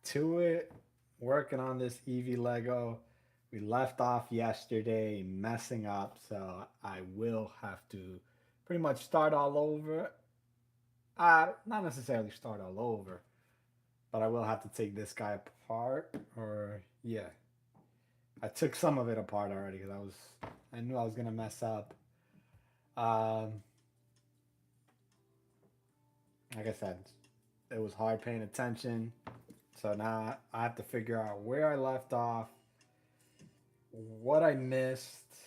to it. Working on this Eevee Lego. We left off yesterday messing up, so I will have to pretty much start all over. Not necessarily start all over, but I will have to take this guy apart. Or yeah, I took some of it apart already because I knew I was gonna mess up. Um, like I said, it was hard paying attention. So now I have to figure out where I left off, what I missed,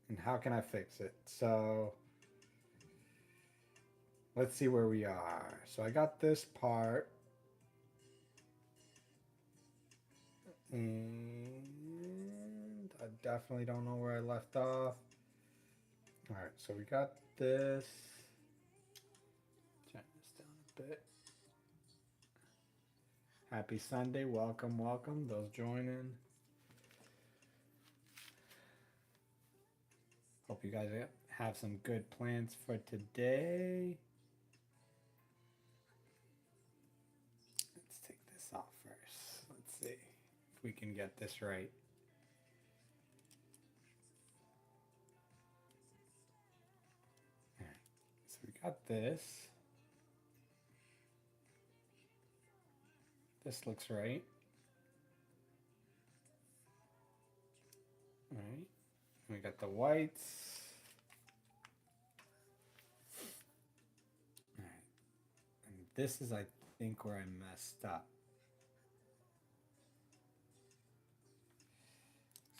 and how can I fix it. So let's see where we are. So I got this part, and I definitely don't know where I left off. All right, so we got this. Turn this down a bit. Happy Sunday. Welcome, welcome. Those joining. Hope you guys have some good plans for today. Let's take this off first. Let's see if we can get this right. All right, so we got this. This looks right. All right, we got the whites. All right, and this is, I think, where I messed up.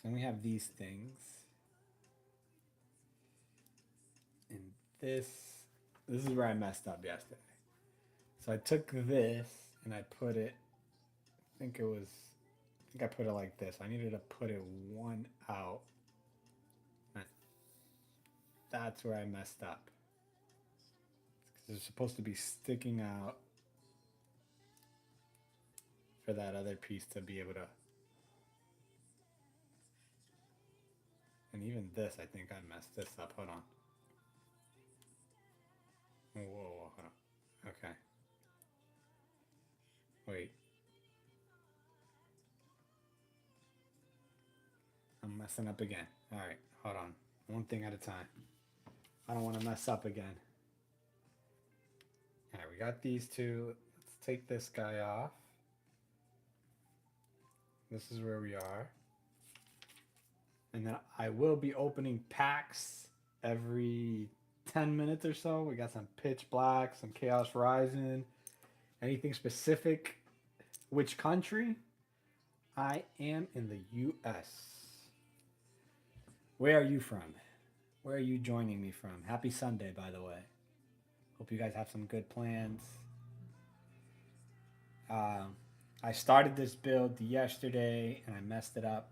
So we have these things, and this is where I messed up yesterday. So I took this and I put it. I think I put it like this. I needed to put it one out. That's where I messed up. Because it's supposed to be sticking out for that other piece to be able to. And even this, I think I messed this up. Hold on. Whoa, hold on. Okay. Wait. I'm messing up again. All right, hold on. One thing at a time. I don't want to mess up again. All right, we got these two. Let's take this guy off. This is where we are. And then I will be opening packs every 10 minutes or so. We got some Pitch Black, some Chaos Rising. Anything specific? Which country? I am in the US. Where are you from? Where are you joining me from? Happy Sunday, by the way. Hope you guys have some good plans. I started this build yesterday and I messed it up.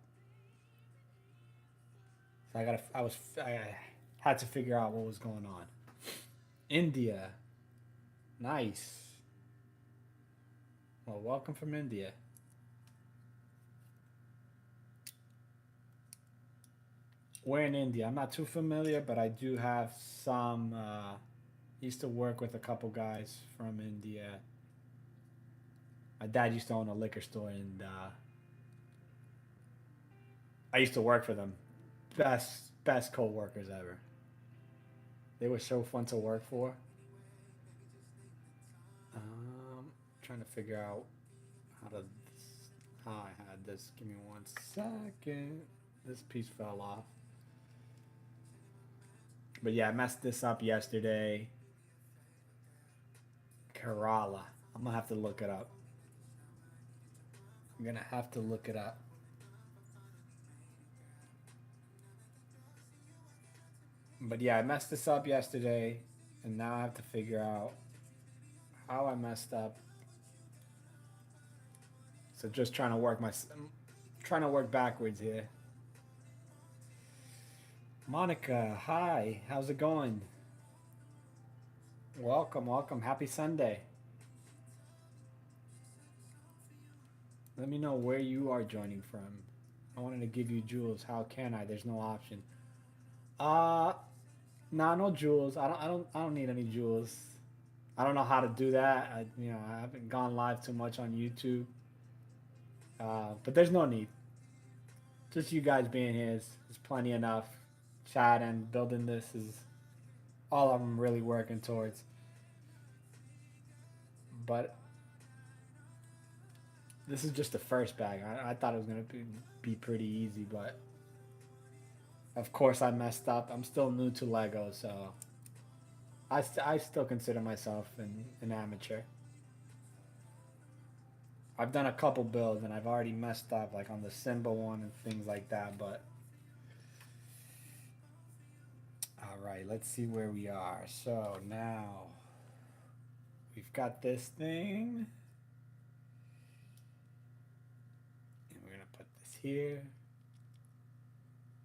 So I had to figure out what was going on. India. Nice. Well, welcome from India. Where in India? I'm not too familiar, but I do have some. Used to work with a couple guys from India. My dad used to own a liquor store, and I used to work for them. Best co-workers ever. They were so fun to work for. Trying to figure out how to how I had this. Give me 1 second. This piece fell off. But yeah, I messed this up yesterday. Kerala. I'm gonna have to look it up. I'm gonna have to look it up. But yeah, I messed this up yesterday, and now I have to figure out how I messed up. So just trying to work backwards here. Monica, hi. How's it going? Welcome, welcome. Happy Sunday. Let me know where you are joining from. I wanted to give you jewels. How can I? There's no option. Uh, nah, no jewels. I don't need any jewels. I don't know how to do that. I haven't gone live too much on YouTube, but there's no need. Just you guys being here is plenty enough. Chat and building this is all I'm really working towards. But this is just the first bag. I thought it was gonna be pretty easy, but of course I messed up. I'm still new to Lego, so I still consider myself an amateur. I've done a couple builds and I've already messed up, like on the Simba one and things like that. But all right, let's see where we are. So now we've got this thing, and we're gonna put this here.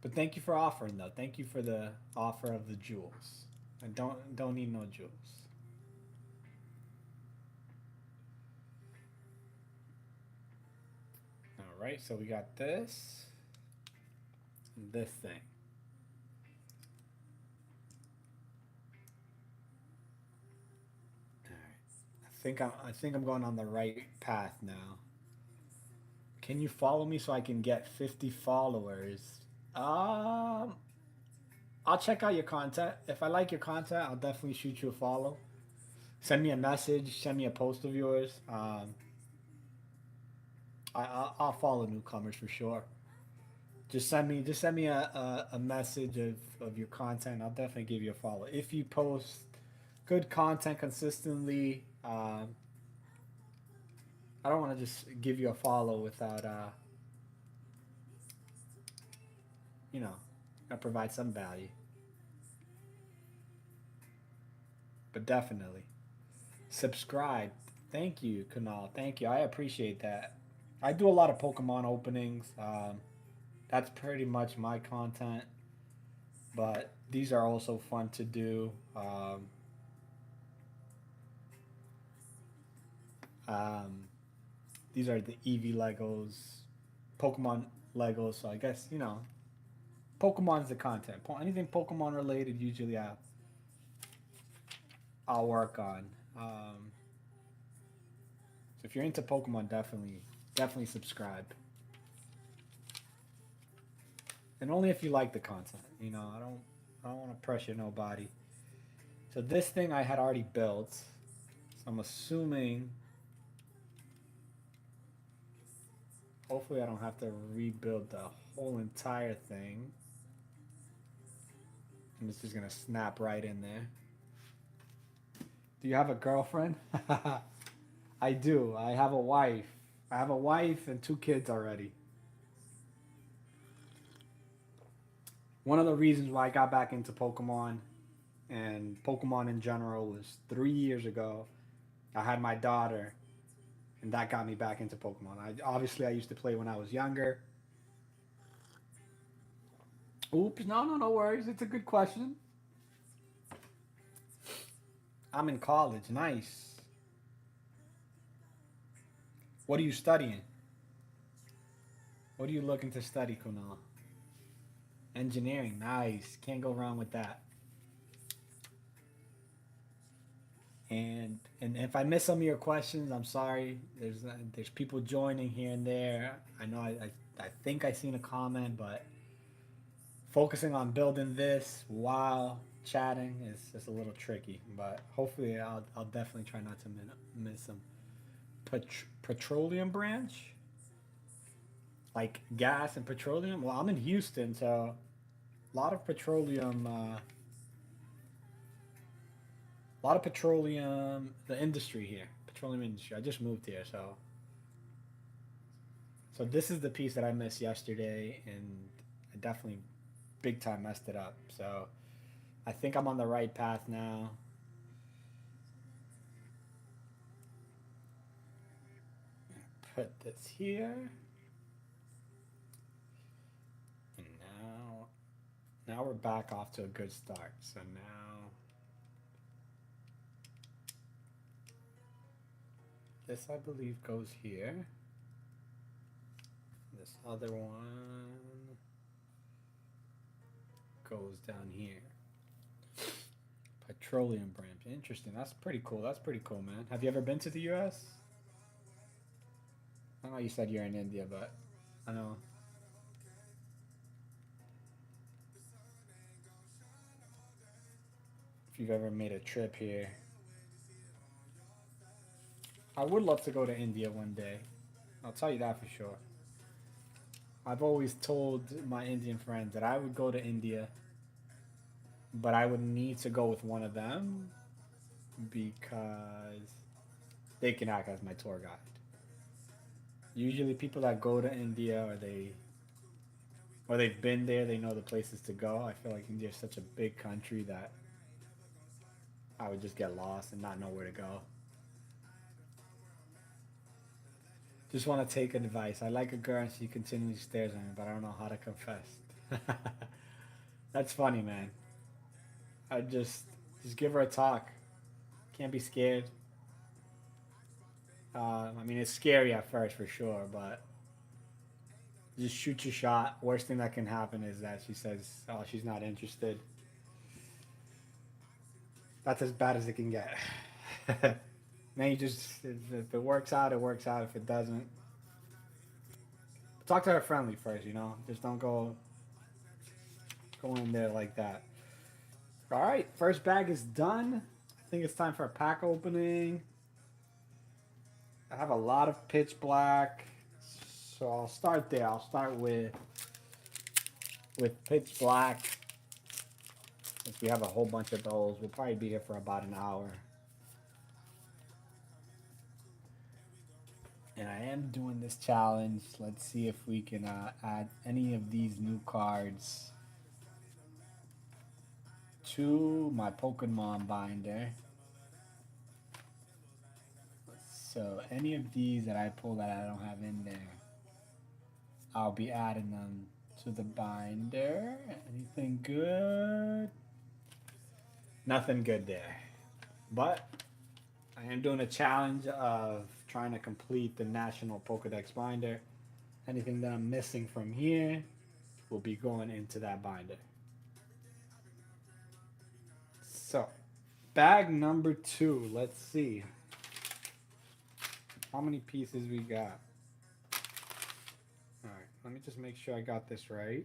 But thank you for offering, though. Thank you for the offer of the jewels. I don't need no jewels. All right, so we got this and this thing. All right, I think I'm going on the right path now. Can you follow me so I can get 50 followers? Um, I'll check out your content. If I like your content, I'll definitely shoot you a follow. Send me a message. Send me a post of yours. I'll follow newcomers for sure. Just send me a message of your content. I'll definitely give you a follow. If you post good content consistently, I don't want to just give you a follow without you know, I provide some value. But definitely subscribe. Thank you, Kunal. Thank you. I appreciate that. I do a lot of Pokemon openings. That's pretty much my content, but these are also fun to do. Um, these are the Eevee Legos, Pokemon Legos. So I guess Pokemon's the content. Anything Pokemon related, usually I'll work on. So if you're into Pokemon, definitely subscribe, and only if you like the content. I don't want to pressure nobody. So this thing I had already built. So I'm assuming. Hopefully, I don't have to rebuild the whole entire thing. And it's just gonna snap right in there. Do you have a girlfriend? I do. I have a wife. I have a wife and 2 kids already. One of the reasons why I got back into Pokemon and Pokemon in general was 3 years ago. I had my daughter, and that got me back into Pokemon. I used to play when I was younger. Oops, no worries. It's a good question. I'm in college. Nice. What are you studying? What are you looking to study, Kunal? Engineering. Nice. Can't go wrong with that. And if I miss some of your questions, I'm sorry. There's people joining here and there. I know I think I seen a comment, but focusing on building this while chatting is just a little tricky. But hopefully, I'll definitely try not to miss them. Petroleum branch, like gas and petroleum. Well, I'm in Houston, so a lot of petroleum. A lot of petroleum, the industry here, petroleum industry. I just moved here, so this is the piece that I missed yesterday, and I definitely big time messed it up. So I think I'm on the right path now. Put this here, and now we're back off to a good start. So now this I believe goes here. This other one goes down here. Petroleum brand. Interesting. That's pretty cool. That's pretty cool, man. Have you ever been to the U.S.? I know you said you're in India, but I know if you've ever made a trip here. I would love to go to India one day. I'll tell you that for sure. I've always told my Indian friends that I would go to India, but I would need to go with one of them because they can act as my tour guide. Usually, people that go to India or they've been there, they know the places to go. I feel like India is such a big country that I would just get lost and not know where to go. Just want to take advice. I like a girl and she continually stares at me, but I don't know how to confess. That's funny, man. I just give her a talk. Can't be scared. I mean, it's scary at first for sure, but just shoot your shot. Worst thing that can happen is that she says, "Oh, she's not interested." That's as bad as it can get. Then you just, if it works out, it works out. If it doesn't, talk to her friendly first. Just don't go in there like that. All right, first bag is done. I think it's time for a pack opening. I have a lot of pitch black, so I'll start there. I'll start with pitch black. Since we have a whole bunch of those, we'll probably be here for about an hour. And I am doing this challenge. Let's see if we can add any of these new cards to my Pokemon binder. So any of these that I pull that I don't have in there, I'll be adding them to the binder. Anything good? Nothing good there. But I am doing a challenge of trying to complete the National Pokedex binder. Anything that I'm missing from here will be going into that binder. So, bag number 2. Let's see how many pieces we got. All right, let me just make sure I got this right.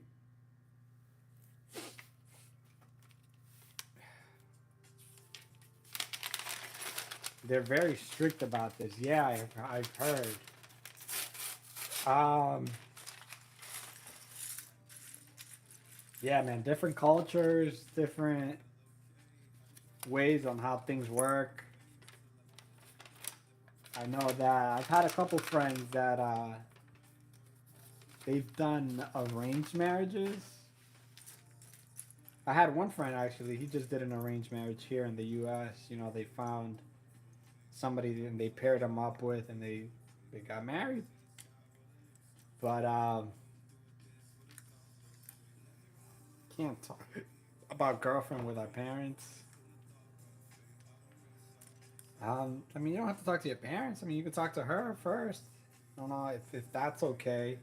They're very strict about this. Yeah, I've heard. Um, yeah, man, different cultures, different ways on how things work. I know that I've had a couple friends that they've done arranged marriages. I had one friend actually. He just did an arranged marriage here in the U.S. They found somebody and they paired him up with, and they got married. But can't talk about girlfriend with our parents. I mean, you don't have to talk to your parents. I mean, you can talk to her first. I don't know if that's okay.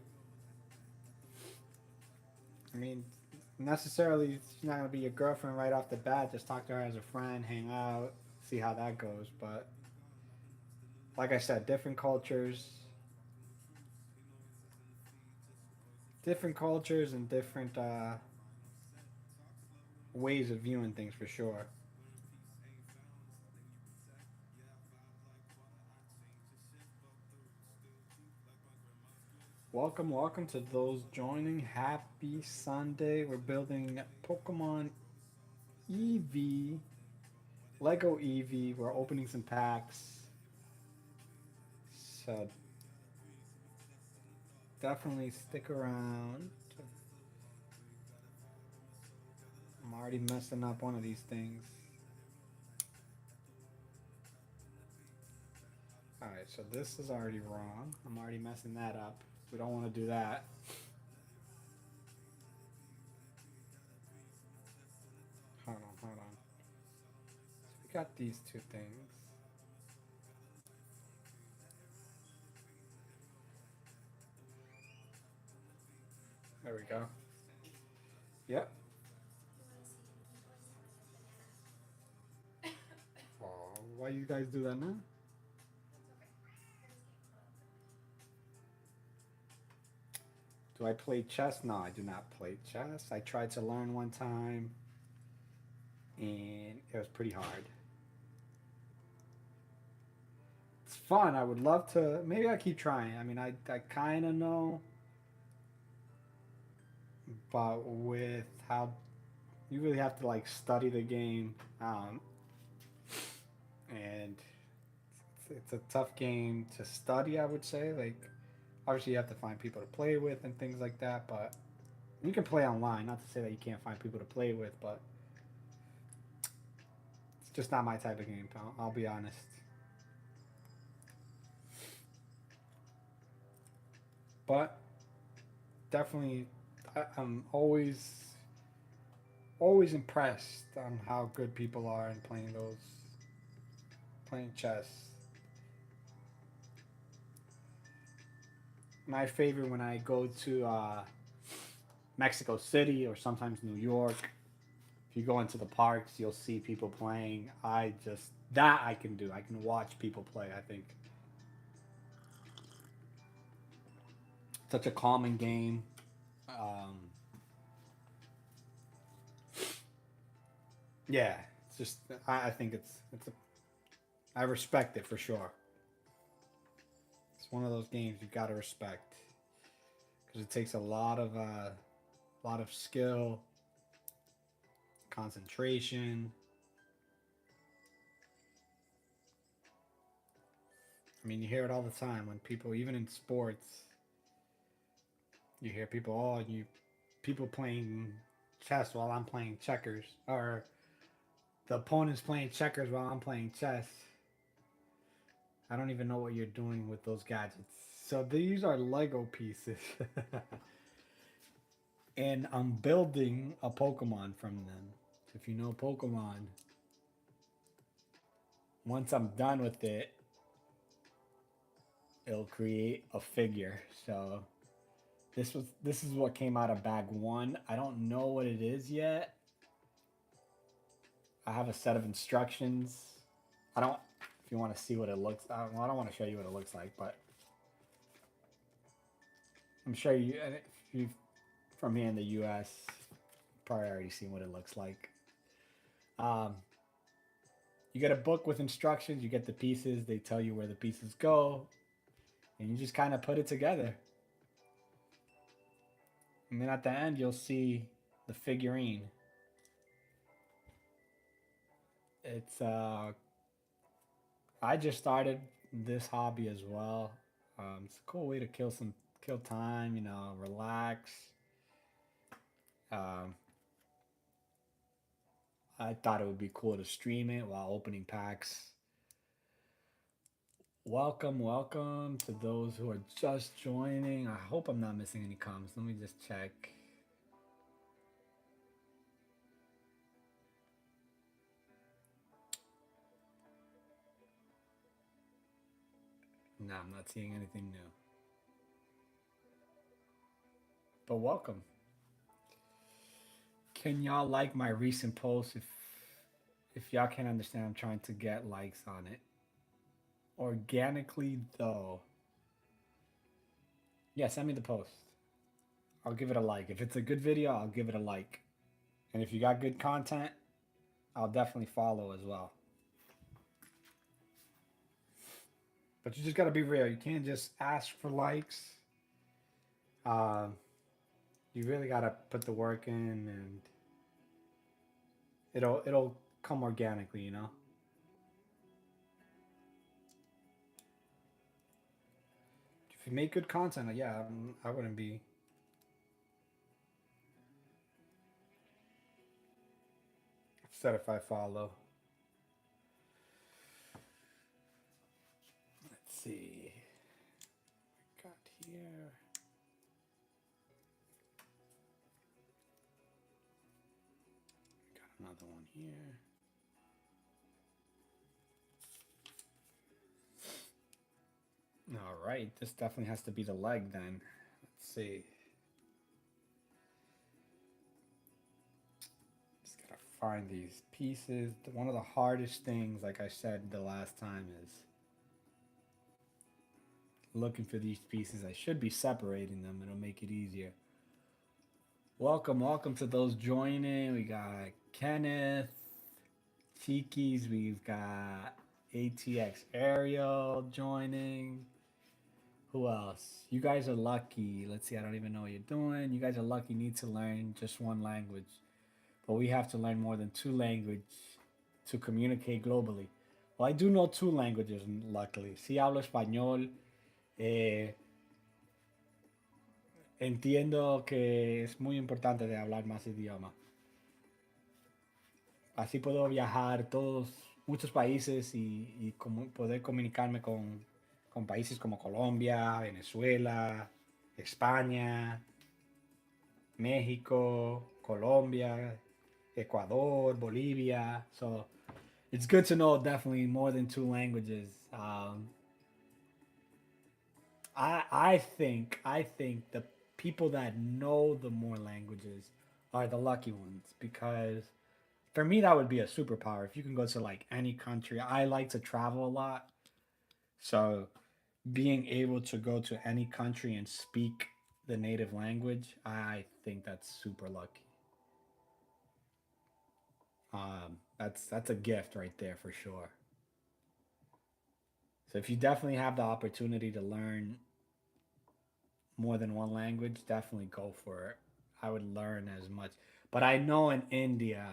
I mean, necessarily, she's not gonna be your girlfriend right off the bat. Just talk to her as a friend, hang out, see how that goes. But like I said, different cultures, and different ways of viewing things for sure. Welcome, welcome to those joining. Happy Sunday. We're building Pokemon Eevee, LEGO Eevee. We're opening some packs. So definitely stick around. I'm already messing up one of these things. Alright, so this is already wrong. I'm already messing that up. We don't want to do that. Hold on, hold on. So we got these two things. There we go. Yep. you guys do that now? Do I play chess? No, I do not play chess. I tried to learn one time, and it was pretty hard. It's fun. I would love to. Maybe I keep trying. I mean, I kind of know, but with how you really have to like study the game, and it's a tough game to study. I would say, like, obviously you have to find people to play with and things like that, but you can play online. Not to say that you can't find people to play with, but it's just not my type of game. I'll be honest. But definitely, I'm always impressed on how good people are in playing chess. My favorite when I go to Mexico City or sometimes New York. If you go into the parks, you'll see people playing. I just that I can do. I can watch people play. I think such a calming game. Um, yeah, it's just I think it's a, I respect it for sure. It's one of those games you got to respect because it takes a lot of skill, concentration. I mean, you hear it all the time when people, even in sports, you hear people, oh, you people playing chess while I'm playing checkers, or the opponent's playing checkers while I'm playing chess. I don't even know what you're doing with those gadgets. So these are Lego pieces, and I'm building a Pokemon from them. If you know Pokemon, once I'm done with it, it'll create a figure. So this is what came out of bag one. I don't know what it is yet. I have a set of instructions. I don't. If you want to see what it looks, well, I don't want to show you what it looks like, but I'm sure you, if you from here in the U.S., probably already seen what it looks like. Um, you get a book with instructions. You get the pieces. They tell you where the pieces go, and you just kind of put it together. And then at the end, you'll see the figurine. It's I just started this hobby as well. It's a cool way to kill time. Relax. Um, I thought it would be cool to stream it while opening packs. Welcome, welcome to those who are just joining. I hope I'm not missing any comments. Let me just check. No, I'm not seeing anything new. But welcome. Can y'all like my recent post if y'all can't understand I'm trying to get likes on it. Organically though. Yeah, send me the post. I'll give it a like. If it's a good video, I'll give it a like. And if you got good content, I'll definitely follow as well. But you just gotta be real. You can't just ask for likes. Um, you really gotta put the work in, and it'll come organically. If you make good content, yeah, I wouldn't be upset if I follow. Let's see. We got here. Got another one here. All right, this definitely has to be the leg then. Let's see. Just gotta find these pieces. One of the hardest things, like I said the last time, is looking for these pieces. I should be separating them. It'll make it easier. Welcome to those joining. We got Kenneth, Cheekies. We've got ATX Ariel joining. Who else? You guys are lucky. Let's see, I don't even know what you're doing. You guys are lucky, need to learn just one language. But we have to learn more than two languages to communicate globally. Well, I do know two languages, luckily. Sí hablo español. Eh, entiendo que es muy importante de hablar más idiomas. Así puedo viajar todos, muchos países y poder comunicarme con países como Colombia, Venezuela, España, México, Colombia, Ecuador, Bolivia. So it's good to know definitely more than two languages. I think the people that know the more languages are the lucky ones because for me that would be a superpower. If you can go to like any country, I like to travel a lot, so being able to go to any country and speak the native language, I think that's super lucky. That's a gift right there for sure. So if you definitely have the opportunity to learn more than one language, definitely go for it. I would learn as much. But I know in India,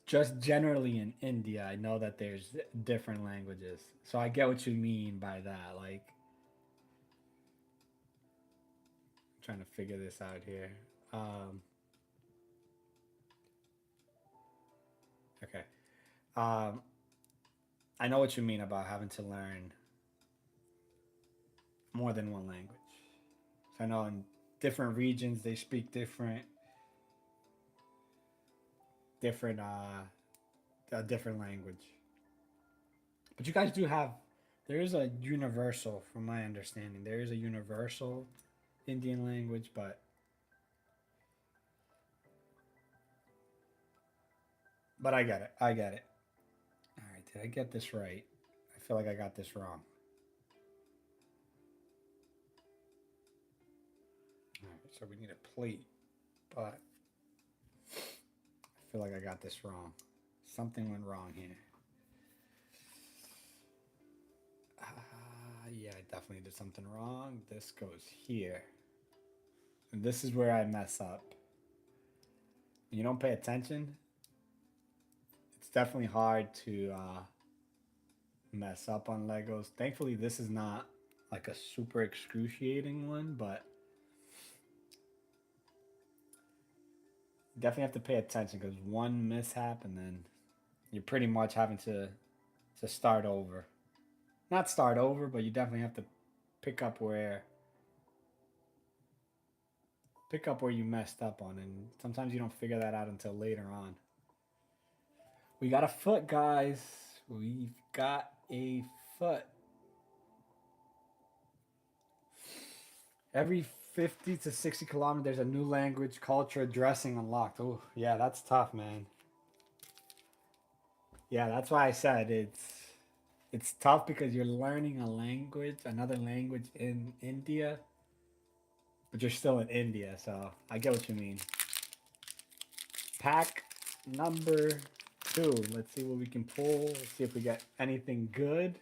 just generally in India, I know that there's different languages. So I get what you mean by that. Like, I'm trying to figure this out here. Um, okay. Um, I know what you mean about having to learn more than one language. So I know in different regions they speak different a different language. But you guys do have there is a universal, from my understanding, there is a universal Indian language, but I get it. I get it. All right, did I get this right? I feel like I got this wrong. All right, so we need a plate, but I feel like I got this wrong. Something went wrong here. Yeah, I definitely did something wrong. This goes here. And this is where I mess up. When you don't pay attention, it's definitely hard to mess up on Legos. Thankfully, this is not like a super excruciating one, but you definitely have to pay attention because one mishap and then you're pretty much having to start over. Not start over, but you definitely have to pick up where pick up where you messed up on, and sometimes you don't figure that out until later on. We got a foot, guys. We've got a foot. Every 50 to 60 kilometers, a new language, culture, dressing unlocked. Oh, yeah, that's tough, man. Yeah, that's why I said it's tough because you're learning a language, another language in India, but you're still in India, so I get what you mean. Pack number two. Let's see what we can pull. Let's see if we get anything good.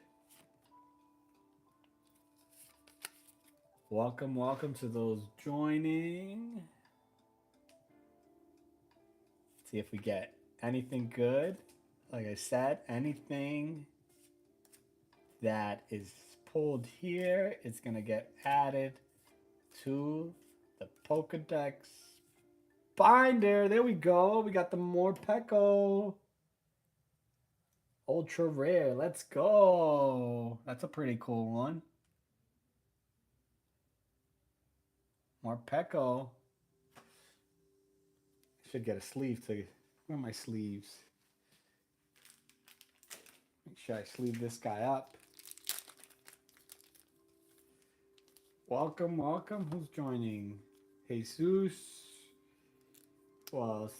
Welcome to those joining. Let's see if we get anything good. Like I said, anything that is pulled here, it's gonna get added to the Pokedex binder. There we go. We got the Morpeko Ultra Rare. Let's go. That's a pretty cool one. Morpeko. Should get a sleeve too. Where are my sleeves? Make sure I sleeve this guy up. Welcome. Who's joining? Jesus. Who else?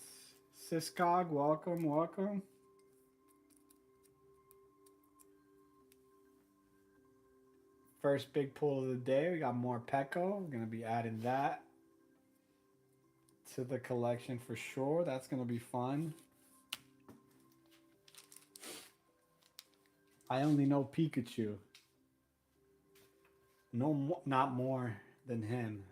Syscog, welcome, welcome. First big pull of the day. We got more Pecco. We're gonna be adding that to the collection for sure. That's gonna be fun. I only know Pikachu. No, not more than him.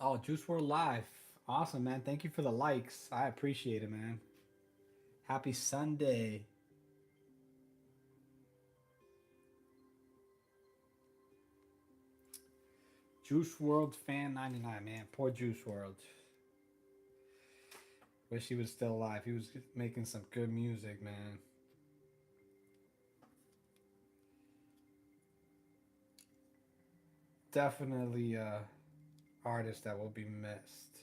Oh, Juice World Live. Awesome, man. Thank you for the likes. I appreciate it, man. Happy Sunday. Juice World fan 99, man. Poor Juice World. Wish he was still alive. He was making some good music, man. Definitely artist that will be missed.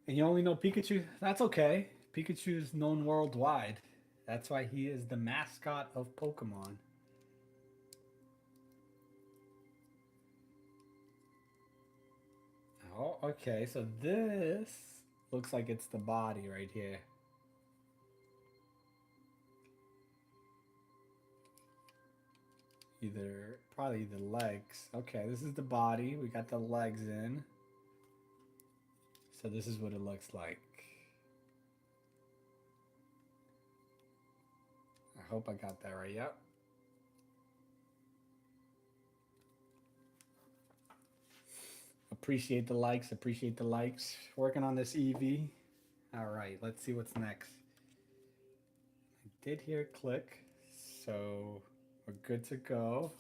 And you only know Pikachu? That's okay. Pikachu is known worldwide. That's why he is the mascot of Pokemon. Oh, okay. So this looks like it's the body right here. Probably the legs. Okay, this is the body. We got the legs in. So this is what it looks like. I hope I got that right. Yep. Appreciate the likes. Appreciate the likes. Working on this Eevee. All right, let's see what's next. I did hear a click, so we're good to go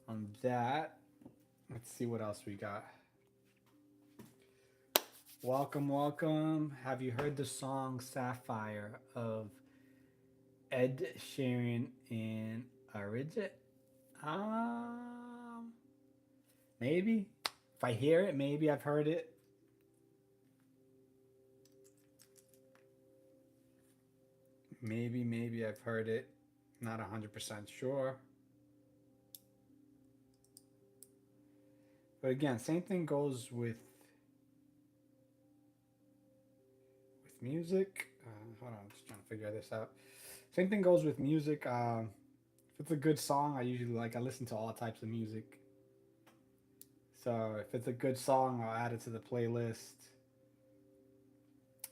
on that. Let's see what else we got. Welcome, welcome. Have you heard the song Sapphire of Ed Sheeran and Arijit? Maybe. If I hear it, maybe I've heard it. Maybe I've heard it. Not 100% sure. But again, same thing goes with music. Hold on, I'm just trying to figure this out. Same thing goes with music. If it's a good song, I listen to all types of music. So if it's a good song, I'll add it to the playlist.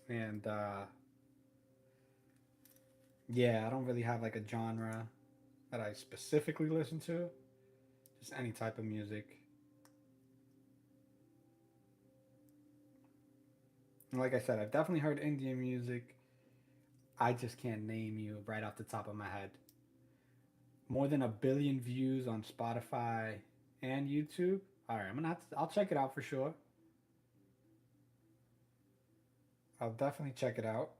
And yeah, I don't really have like a genre that I specifically listen to. Just any type of music. And like I said, I've definitely heard Indian music. I just can't name you right off the top of my head. More than 1 billion views on Spotify and YouTube. All right, I'll check it out for sure. I'll definitely check it out.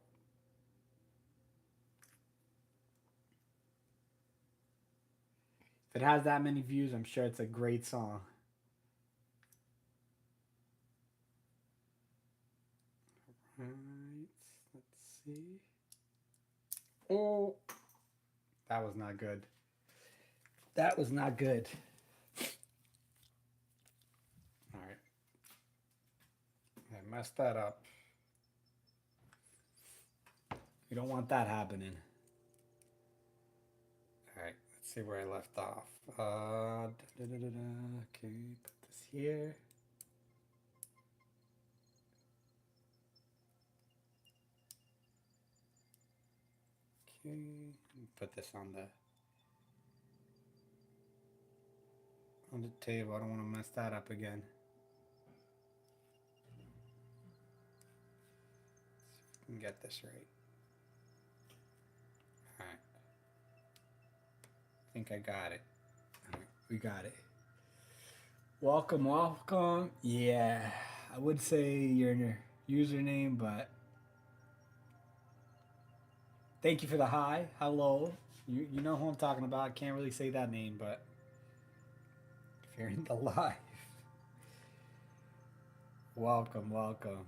If it has that many views, I'm sure it's a great song. All right, let's see. Oh, that was not good. That was not good. All right. I messed that up. You don't want that happening. All right, let's see where I left off. Okay, put this here. Okay, put this on the table. I don't want to mess that up again. Let's see if we can get this right. All right. I think I got it. All right, we got it. Welcome, welcome. Yeah, I would say your username, but thank you for the hi. Hello. You know who I'm talking about. I can't really say that name, but if you're in the live, welcome, welcome.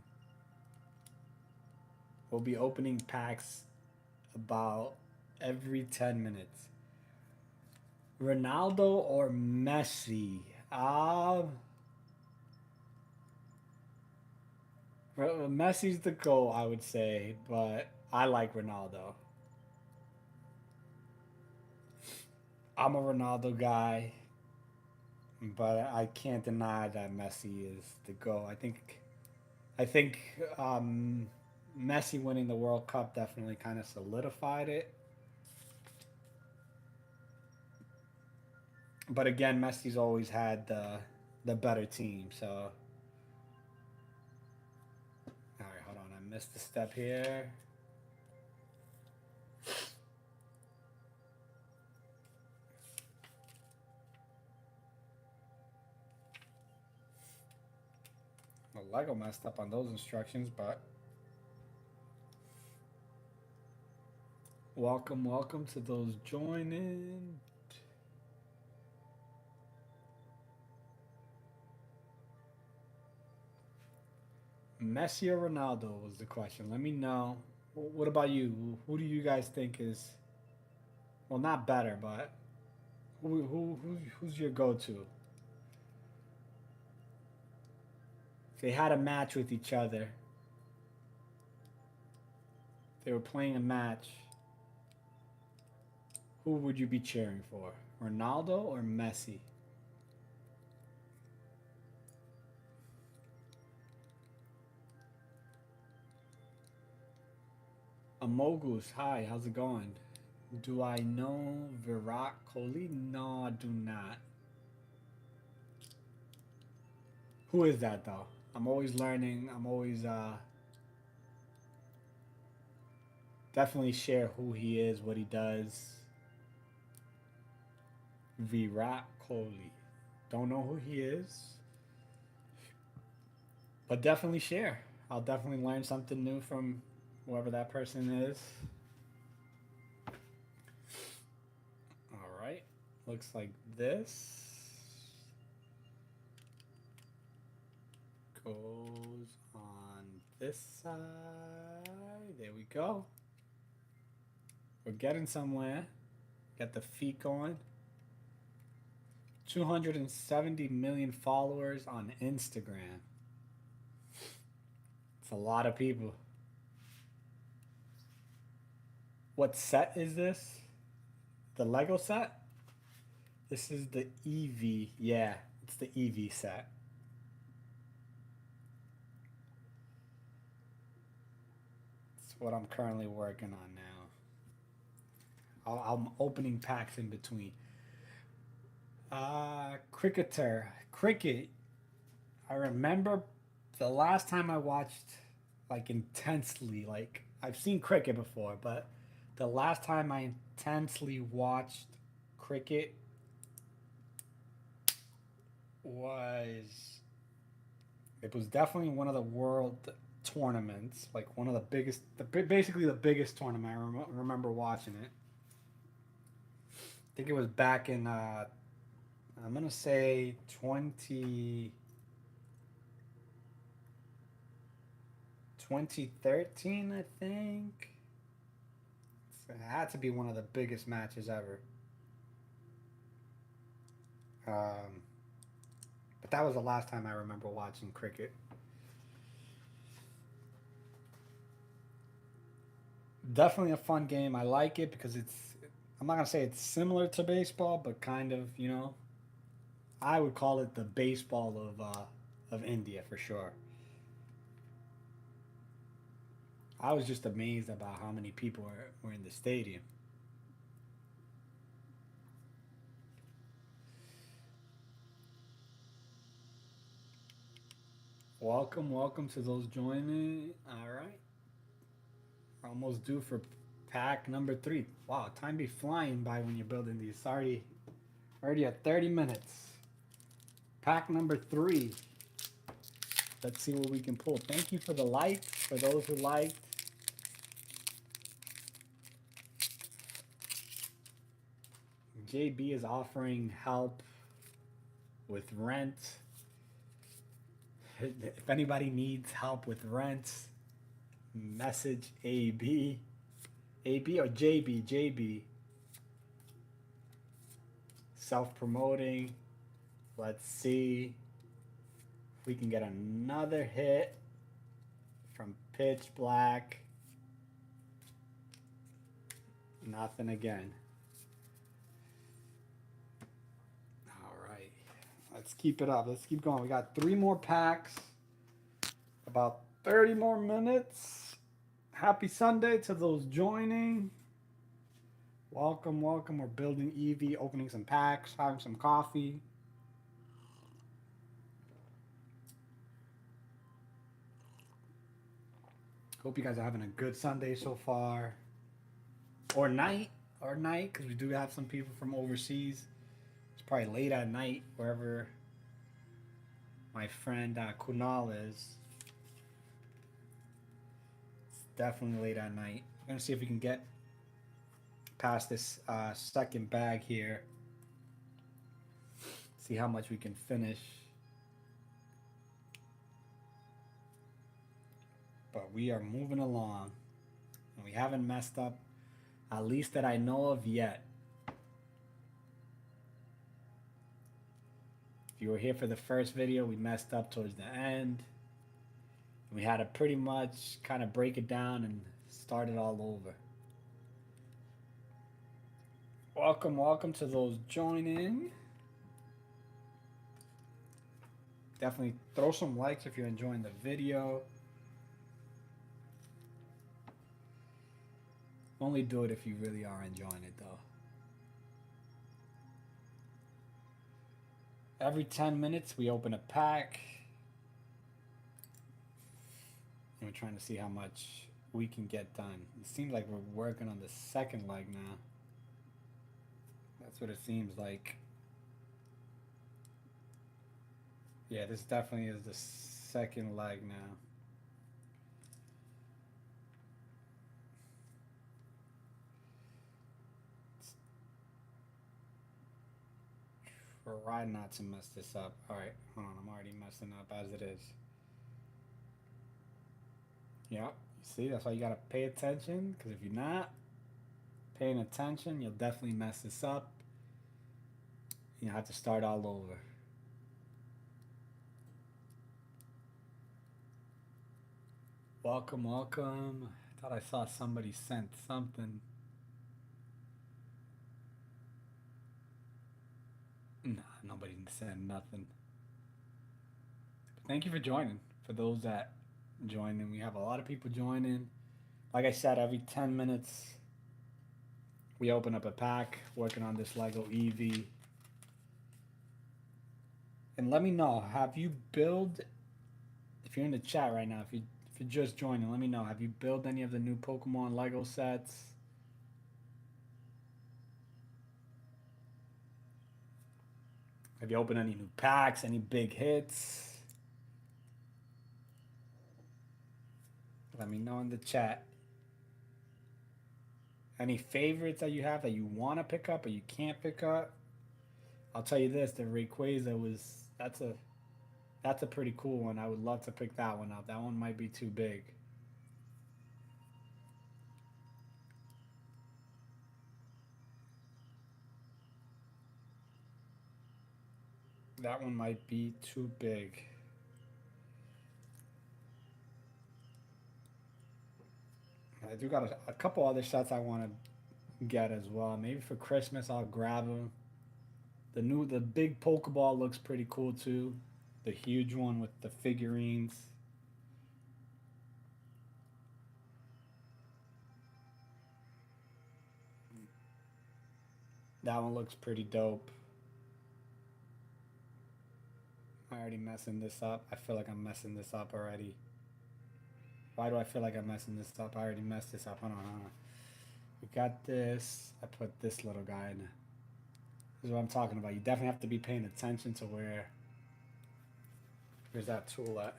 We'll be opening packs about every 10 minutes. Ronaldo or Messi? Messi's the goal, I would say, but I like Ronaldo. I'm a Ronaldo guy, but I can't deny that Messi is the goal. I think Messi winning the World Cup definitely kind of solidified it. But again, Messi's always had the better team. So, all right, hold on, I missed a step here. The Lego messed up on those instructions, but welcome, welcome to those joining. Messi or Ronaldo was the question. Let me know. What about you? Who do you guys think is, well, not better, but who's your go-to? If they had a match with each other, they were playing a match, who would you be cheering for? Ronaldo or Messi? Amogus, hi, how's it going? Do I know Virat Kohli? No, I do not. Who is that though? I'm always learning. I'm always definitely share who he is, what he does. Virat Kohli. Don't know who he is, but definitely share. I'll definitely learn something new from whoever that person is. All right. Looks like this goes on this side. There we go. We're getting somewhere. Got the feet going. 270 million followers on Instagram. It's a lot of people. What set is this? The Lego set? This is the Eevee. Yeah, it's the Eevee set. It's what I'm currently working on now. I'm opening packs in between. Cricketer. Cricket. I remember the last time I watched, like, intensely, like, I've seen cricket before, but the last time I intensely watched cricket was, it was definitely one of the world tournaments, like one of the biggest, basically the biggest tournament. I remember watching it. I think it was back in, I'm gonna say 2013, I think. It had to be one of the biggest matches ever. Um, but that was the last time I remember watching cricket. Definitely a fun game. I like it because it's, I'm not gonna say it's similar to baseball, but kind of, I would call it the baseball of India for sure. I was just amazed about how many people were in the stadium. Welcome, welcome to those joining. All right, we're almost due for pack number 3. Wow, time be flying by when you're building these. Already at 30 minutes. Pack number 3. Let's see what we can pull. Thank you for the likes, for those who liked. JB is offering help with rent. If anybody needs help with rent, message AB or JB? JB. self-promoting. Let's see if we can get another hit from Pitch Black. Nothing again. All right. Let's keep it up. Let's keep going. We got 3 more packs. About 30 more minutes. Happy Sunday to those joining. Welcome, welcome. We're building Eevee, opening some packs, having some coffee. Hope you guys are having a good Sunday so far. Or night, because we do have some people from overseas. It's probably late at night, wherever my friend Kunal is. It's definitely late at night. I'm going to see if we can get past this second bag here. See how much we can finish. But we are moving along. And we haven't messed up, at least that I know of yet. If you were here for the first video, we messed up towards the end. We had to pretty much kind of break it down and start it all over. Welcome, welcome to those joining. Definitely throw some likes if you're enjoying the video. Only do it if you really are enjoying it, though. Every 10 minutes, we open a pack. And we're trying to see how much we can get done. It seems like we're working on the second leg now. That's what it seems like. Yeah, this definitely is the second leg now. Try not to mess this up. Alright, hold on, I'm already messing up as it is. Yep, you see, that's why you gotta pay attention, because if you're not paying attention, you'll definitely mess this up. You have to start all over. Welcome, welcome. I thought I saw somebody sent something. Nah, nobody sent nothing. But thank you for joining. For those that joined in, we have a lot of people joining. Like I said, every 10 minutes we open up a pack, working on this LEGO Eevee. And let me know, have you built, if you're in the chat right now, if you're just joining, let me know, have you built any of the new Pokemon LEGO sets? Have you opened any new packs, any big hits? Let me know in the chat. Any favorites that you have that you want to pick up or you can't pick up? I'll tell you this, the Rayquaza was, that's a pretty cool one. I would love to pick that one up. That one might be too big. That one might be too big. I do got a couple other sets I want to get as well. Maybe for Christmas I'll grab them. The big Pokeball looks pretty cool too. The huge one with the figurines. That one looks pretty dope. I'm already messing this up. I feel like I'm messing this up already. Why do I feel like I'm messing this up? I already messed this up. Hold on, hold on. We got this. I put this little guy in. This is what I'm talking about. You definitely have to be paying attention to where's that tool at.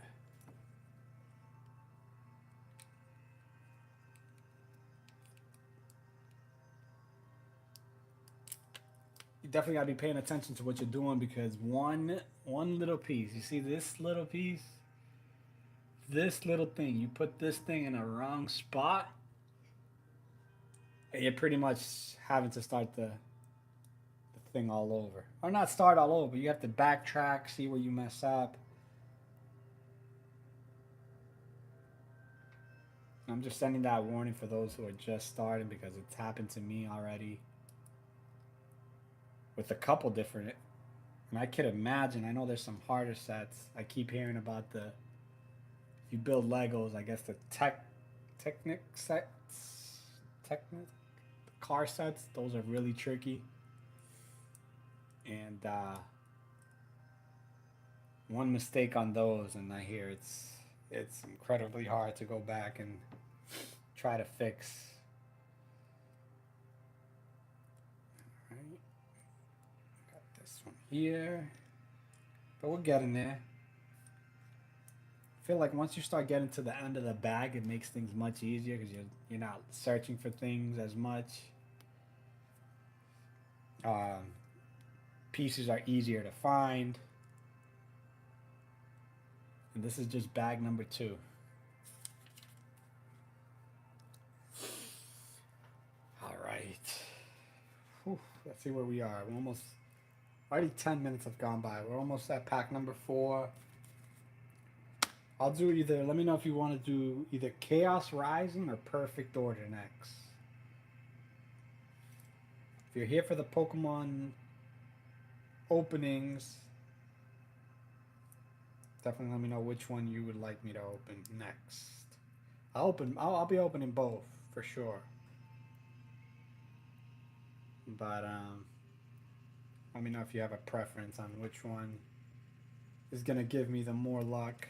You definitely gotta be paying attention to what you're doing, because one little piece, you see this little piece? This little thing, you put this thing in a wrong spot, and you're pretty much having to start the thing all over. Or not start all over, but you have to backtrack, see where you mess up. I'm just sending that warning for those who are just starting because it's happened to me already with a couple different. And I could imagine, I know there's some harder sets. I keep hearing about the, if you build Legos, I guess the Technic sets, Technic car sets, those are really tricky. And one mistake on those, and I hear it's incredibly hard to go back and try to fix. All right, got this one here, but we're getting there. I feel like once you start getting to the end of the bag, it makes things much easier because you're not searching for things as much. Um, Pieces are easier to find. And this is just bag number 2. All right. Whew, let's see where we are. We're almost, already 10 minutes have gone by. We're almost at pack number 4. I'll do either, let me know if you want to do either Chaos Rising or Perfect Order next. If you're here for the Pokemon openings, definitely let me know which one you would like me to open next. I'll be opening both for sure. But let me know if you have a preference on which one is gonna give me the more luck.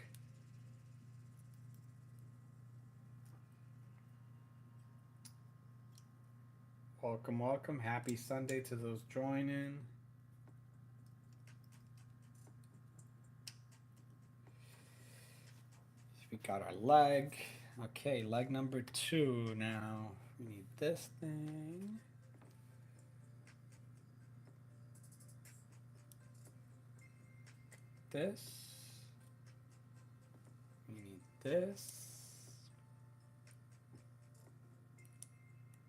Welcome, welcome. Happy Sunday to those joining. We got our leg. Okay, leg number 2 now. We need this thing. This. We need this.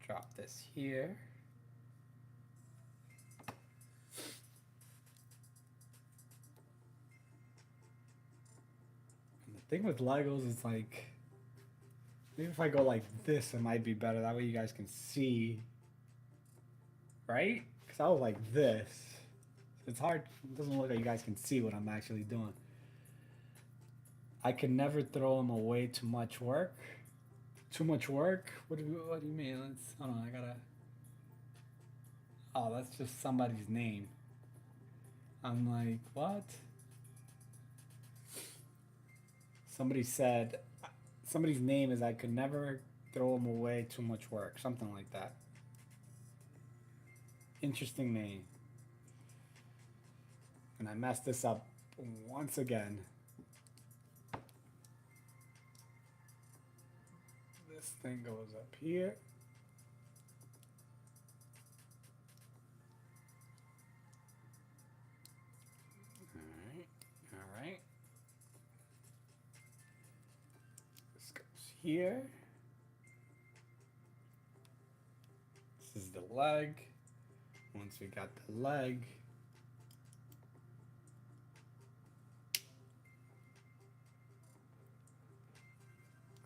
Drop this here. And the thing with Legos is like, maybe if I go like this, it might be better. That way you guys can see, right? Because I was like this. It's hard. It doesn't look like you guys can see what I'm actually doing. I can never throw them away too much work. Too much work? What do you mean? Let's, hold on, I gotta. Oh, that's just somebody's name. I'm like, what? Somebody said, somebody's name is I could never throw them away too much work. Something like that. Interesting name. And I messed this up once again. This thing goes up here. All right. This goes here. This is the leg. Once we got the leg,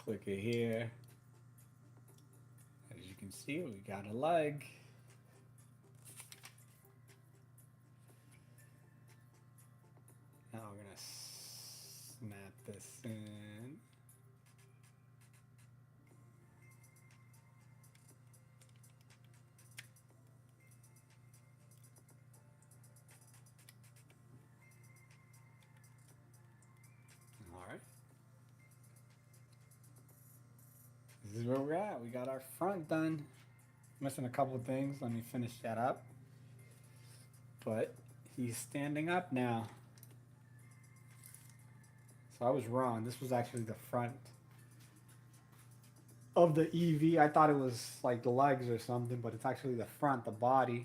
click it here. As you can see, we got a leg. Now we're gonna snap this in. All right. This is where we're at. We got our front done. Missing a couple of things. Let me finish that up. But he's standing up now. So I was wrong. This was actually the front of the Eevee. I thought it was like the legs or something, but it's actually the front, the body.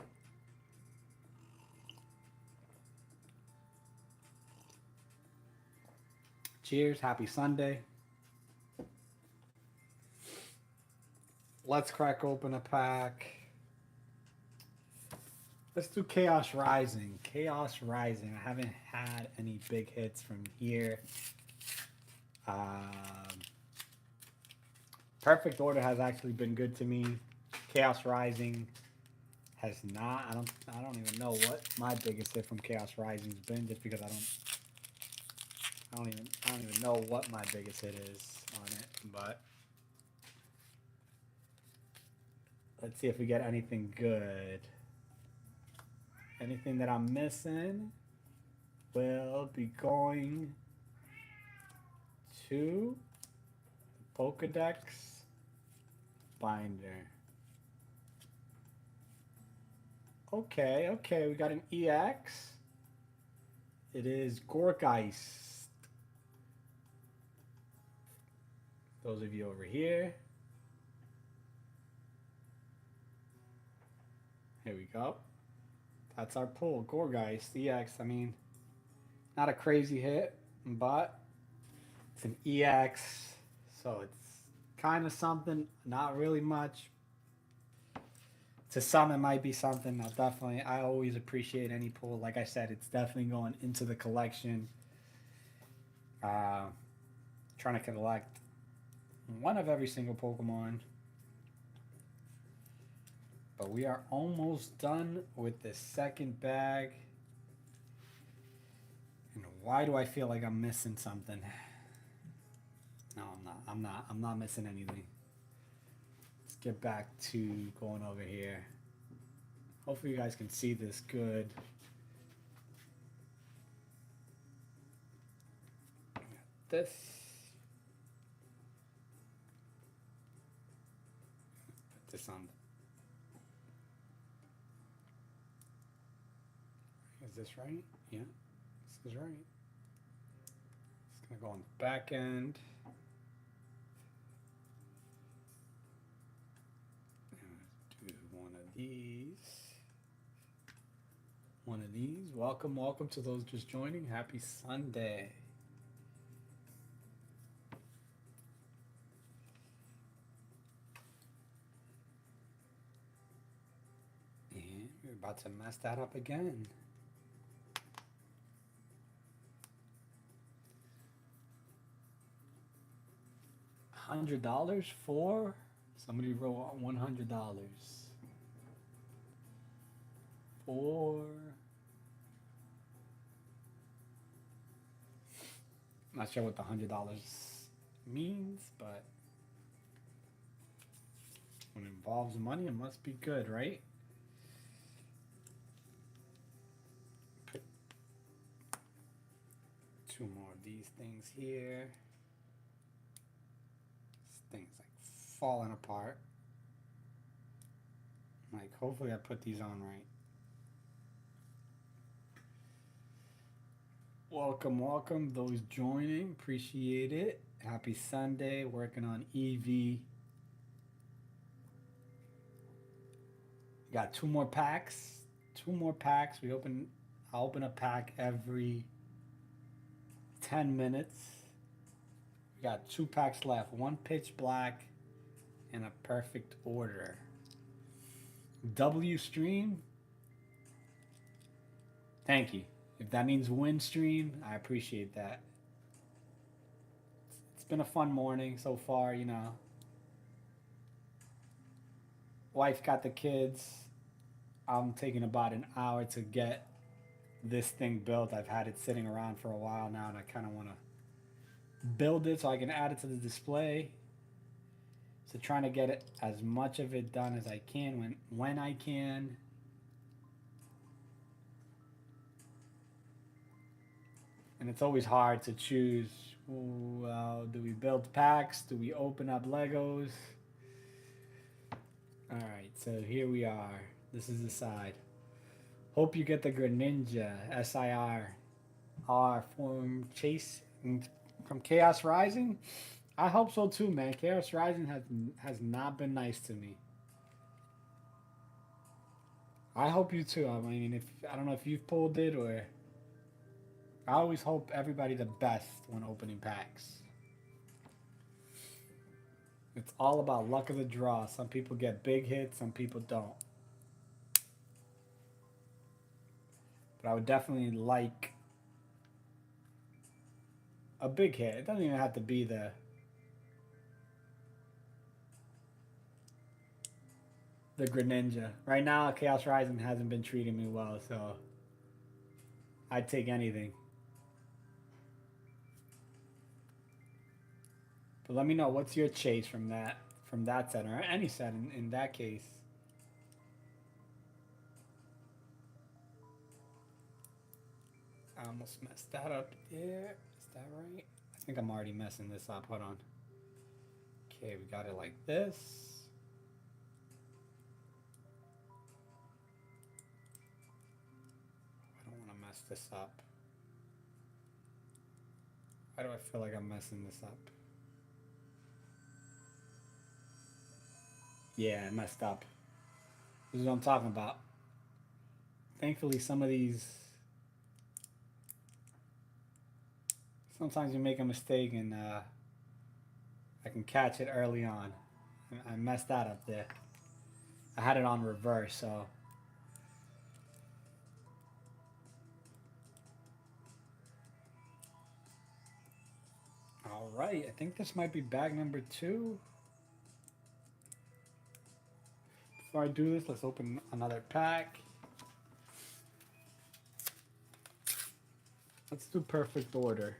Cheers. Happy Sunday. Let's crack open a pack. Let's do Chaos Rising. Chaos Rising. I haven't had any big hits from here. Um, Perfect Order has actually been good to me. Chaos Rising has not. I don't even know what my biggest hit from Chaos Rising's been, just because I don't even know what my biggest hit is on it. But let's see if we get anything good. Anything that I'm missing will be going to the Pokedex binder. Okay, okay, we got an EX. It is Gorgeist. Those of you over here. Here we go. That's our pull. Gorgeist EX. I mean, not a crazy hit, but it's an EX. So it's kind of something, not really much. To some, it might be something. I always appreciate any pull. Like I said, it's definitely going into the collection. Uh, Trying to collect one of every single Pokemon. But we are almost done with the second bag. And why do I feel like I'm missing something? No, I'm not. I'm not missing anything. Let's get back to going over here. Hopefully you guys can see this good. This. Put this on. Is this right? Yeah, this is right. It's gonna go on the back end. Do one of these. One of these. Welcome, welcome to those just joining. Happy Sunday. And we're about to mess that up again. $100 for somebody wrote $100 for. I'm not sure what the $100 means, but when it involves money, it must be good, right? Put two more of these things here. This thing's like falling apart. Like, hopefully I put these on right. Welcome, welcome. Those joining, appreciate it. Happy Sunday. Working on Eevee. Got two more packs. Two more packs. I'll open a pack every 10 minutes. We got two packs left. One pitch black and a perfect order. W stream. Thank you. If that means win stream, I appreciate that. It's been a fun morning so far, you know. Wife got the kids. I'm taking about an hour to get this thing built. I've had it sitting around for a while now, and I kind of want to build it so I can add it to the display. So trying to get it as much of it done as I can when I can. And it's always hard to choose. Well, do we build packs? Do we open up Legos? All right, so here we are. This is the side. Hope you get the Greninja SIR from Chase from Chaos Rising. I hope so too, man. Chaos Rising has not been nice to me. I hope you too. I mean, I don't know if you've pulled it or. I always hope everybody the best when opening packs. It's all about luck of the draw. Some people get big hits, some people don't. but I would definitely like a big hit. It doesn't even have to be the Greninja. Right now, Chaos Rising hasn't been treating me well, so I'd take anything. But let me know, what's your chase from that set or any set in that case. I almost messed that up there. Is that right? I think I'm already messing this up. Hold on. Okay, we got it like this. I don't want to mess this up. Why do I feel like I'm messing this up? Yeah, I messed up. This is what I'm talking about. Thankfully, some of these. Sometimes you make a mistake and I can catch it early on. I messed that up there. I had it on reverse, so. Alright, I think this might be bag number 2. Before I do this, let's open another pack. Let's do perfect order.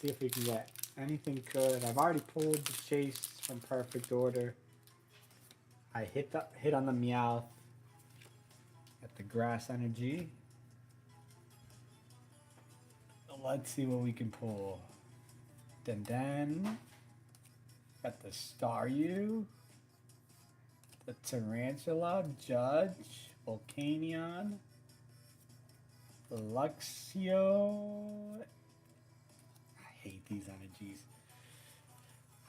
See if we can get anything good. I've already pulled the chase from perfect order. I hit on the Meowth. Got the grass energy. Let's see what we can pull. Then got the Staryu, the Tarantula, Judge, Volcanion, Luxio. I hate these energies.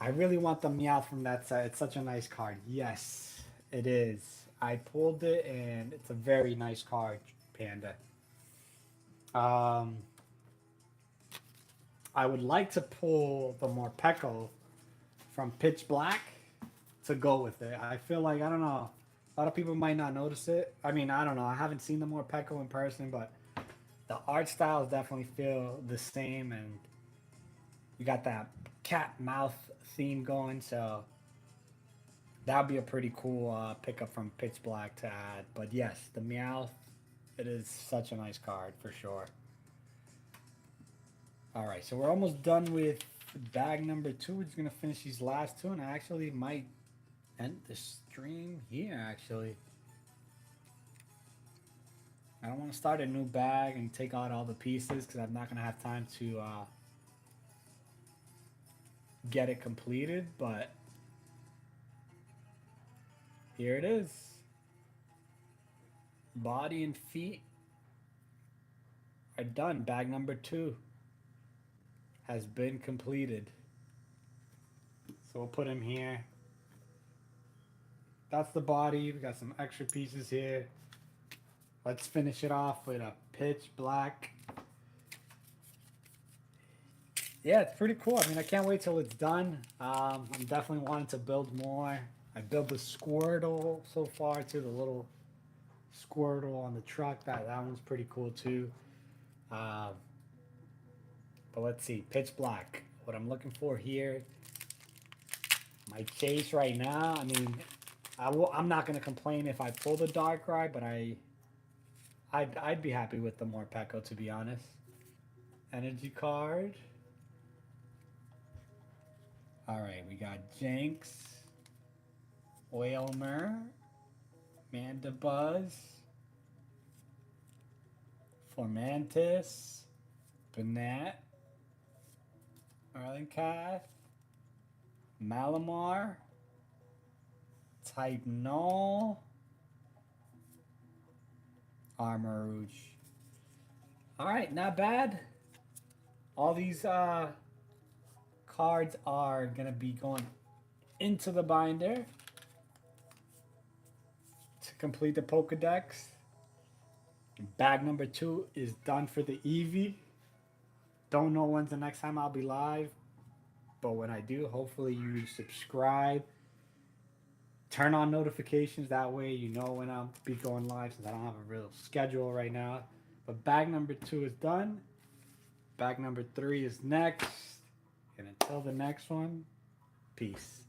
I really want the Meowth from that set. It's such a nice card. Yes, it is. I pulled it and it's a very nice card, Panda. I would like to pull the Morpeko from Pitch Black to go with it. I feel like, I don't know, a lot of people might not notice it. I mean, I don't know. I haven't seen the Morpeko in person, but the art styles definitely feel the same, and you got that cat mouth theme going, so that'd be a pretty cool pickup from Pitch Black to add. But yes, the Meowth, it is such a nice card for sure. All right, so we're almost done with bag number 2. We're just gonna finish these last 2, and I actually might end the stream here. Actually, I don't want to start a new bag and take out all the pieces because I'm not gonna have time to get it completed. But here it is. Body and feet are done. Bag number 2 has been completed. So we'll put him here. That's the body. We got some extra pieces here. Let's finish it off with a Pitch Black. Yeah, it's pretty cool. I mean, I can't wait till it's done. I'm definitely wanting to build more. I built the Squirtle so far too, the little Squirtle on the truck. That one's pretty cool too. But let's see, Pitch Black. What I'm looking for here, my chase right now. I mean, I'm not gonna complain if I pull the Darkrai, but I'd be happy with the Morpeko, to be honest. Energy card. All right, we got Jinx, Whalmer, Mandibuzz, Formantis, Banette, Erlincath, Malamar, Titanol, Armarouge. All right, not bad. All these cards are gonna be going into the binder to complete the Pokedex. Bag number 2 is done for the Eevee. Don't know when's the next time I'll be live, but when I do, hopefully you subscribe turn on notifications. That way you know when I'll be going live, since I don't have a real schedule right now. But bag number 2 is done. Bag number 3 is next. And until the next one, peace.